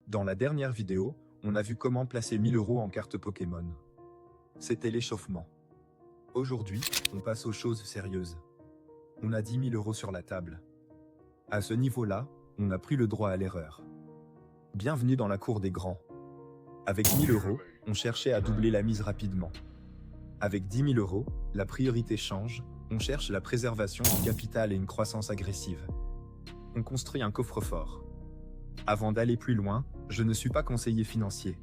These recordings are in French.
Dans la dernière vidéo, on a vu comment placer 1000 € en carte Pokémon. C'était l'échauffement. Aujourd'hui, on passe aux choses sérieuses. On a 10 000 € sur la table. À ce niveau-là, on n'a plus le droit à l'erreur. Bienvenue dans la cour des grands. Avec 1000 €, on cherchait à doubler la mise rapidement. Avec 10 000 €, la priorité change, on cherche la préservation du capital et une croissance agressive. On construit un coffre-fort. Avant d'aller plus loin, je ne suis pas conseiller financier.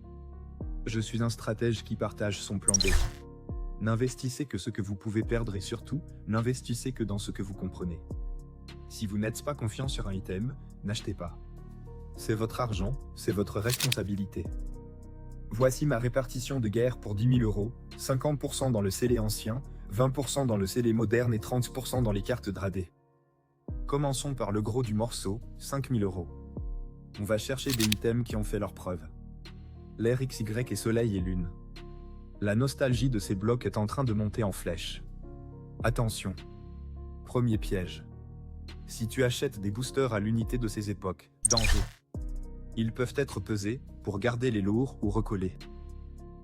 Je suis un stratège qui partage son plan B. N'investissez que ce que vous pouvez perdre et surtout, n'investissez que dans ce que vous comprenez. Si vous n'êtes pas confiant sur un item, n'achetez pas. C'est votre argent, c'est votre responsabilité. Voici ma répartition de guerre pour 10 000 €, 50% dans le scellé ancien, 20% dans le scellé moderne et 30% dans les cartes dradées. Commençons par le gros du morceau, 5 000 €. On va chercher des items qui ont fait leur preuve. L'air XY et soleil et lune. La nostalgie de ces blocs est en train de monter en flèche. Attention. Premier piège. Si tu achètes des boosters à l'unité de ces époques, danger. Ils peuvent être pesés, pour garder les lourds ou recoller.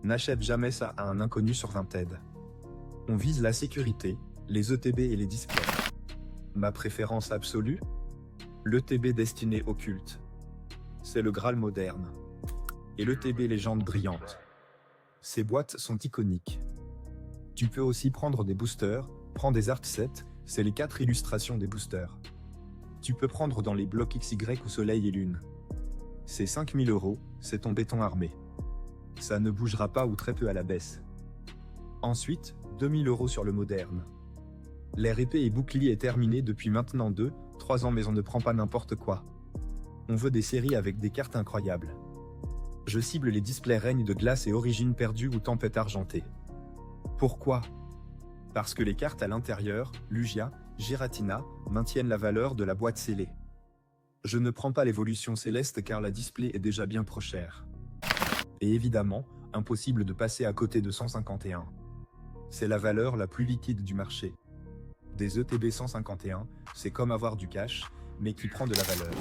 N'achète jamais ça à un inconnu sur Vinted. On vise la sécurité, les ETB et les displays. Ma préférence absolue? L'ETB destiné au culte. C'est le Graal moderne. Et l'ETB légende brillante. Ces boîtes sont iconiques. Tu peux aussi prendre des boosters, prends des art sets, c'est les 4 illustrations des boosters. Tu peux prendre dans les blocs XY ou soleil et lune. C'est 5 000 €, c'est ton béton armé. Ça ne bougera pas ou très peu à la baisse. Ensuite, 2 000 € sur le moderne. L'air épée et bouclier est terminé depuis maintenant 2-3 ans mais on ne prend pas n'importe quoi. On veut des séries avec des cartes incroyables. Je cible les displays règne de glace et origine perdue ou tempête argentée. Pourquoi? Parce que les cartes à l'intérieur, Lugia, Giratina, maintiennent la valeur de la boîte scellée. Je ne prends pas l'évolution céleste car la display est déjà bien trop chère. Et évidemment, impossible de passer à côté de 151. C'est la valeur la plus liquide du marché. Des ETB 151, c'est comme avoir du cash, mais qui prend de la valeur.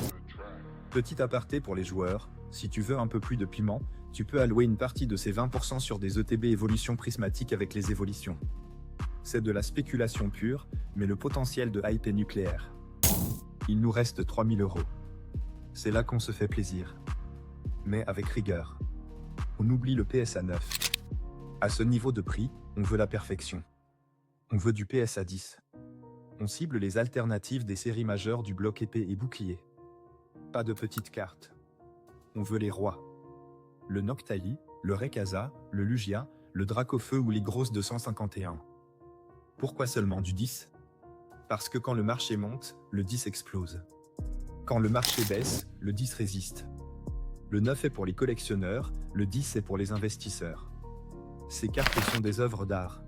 Petit aparté pour les joueurs, si tu veux un peu plus de piment, tu peux allouer une partie de ces 20% sur des ETB évolution prismatique avec les évolutions. C'est de la spéculation pure, mais le potentiel de hype est nucléaire. Il nous reste 3 000 €. C'est là qu'on se fait plaisir. Mais avec rigueur. On oublie le PSA 9. À ce niveau de prix, on veut la perfection. On veut du PSA 10. On cible les alternatives des séries majeures du bloc épée et bouclier. Pas de petites cartes. On veut les rois. Le Noctali, le Rayquaza, le Lugia, le Dracofeu ou les grosses de 151. Pourquoi seulement du 10? Parce que quand le marché monte, le 10 explose. Quand le marché baisse, le 10 résiste. Le 9 est pour les collectionneurs, le 10 est pour les investisseurs. Ces cartes sont des œuvres d'art.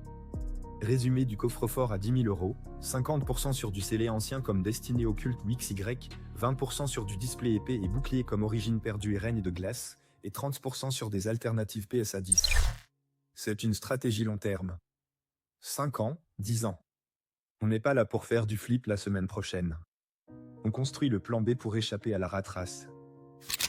Résumé du coffre-fort à 10 000 €, 50% sur du scellé ancien comme destiné au culte ou XY, 20% sur du display épée et bouclier comme origine perdue et règne de glace, et 30% sur des alternatives PSA 10. C'est une stratégie long terme. 5 ans, 10 ans. On n'est pas là pour faire du flip la semaine prochaine. On construit le plan B pour échapper à la rat race.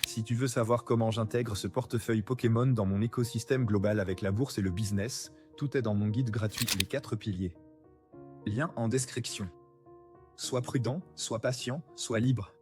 Si tu veux savoir comment j'intègre ce portefeuille Pokémon dans mon écosystème global avec la bourse et le business, tout est dans mon guide gratuit Les 4 piliers. Lien en description. Sois prudent, sois patient, sois libre.